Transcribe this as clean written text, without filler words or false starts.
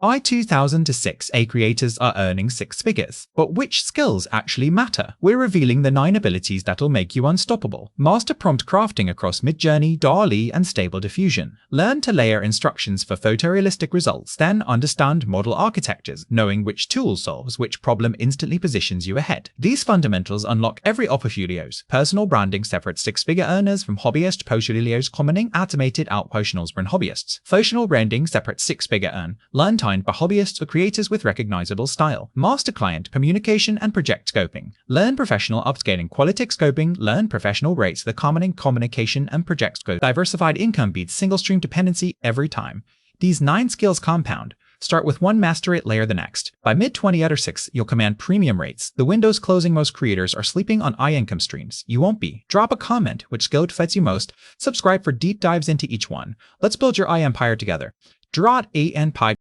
By 2006, A creators are earning six figures. But which skills actually matter? We're revealing the 9 abilities that'll make you unstoppable. Master prompt crafting across Midjourney, DALL-E, and Stable Diffusion. Learn to layer instructions for photorealistic results, then understand model architectures. Knowing which tool solves which problem instantly positions you ahead. These fundamentals unlock every opportunities. Personal branding separates six-figure earners from hobbyist portfolios, commenting automated outpotionals for hobbyists. Functional branding separates six-figure earn. Learn time by hobbyists or creators with recognizable style. Master client communication and project scoping. Learn professional upscaling, qualitative scoping. Learn professional rates, the common communication and project scope. Diversified income beats single stream dependency every time. These 9 skills compound. Start with one, master it, layer the next. By mid-2026, you'll command premium rates. The window's closing. Most creators are sleeping on income streams. You won't be. Drop a comment which skill fits you most. Subscribe for deep dives into each one. Let's build your empire together. Draw A and Pi.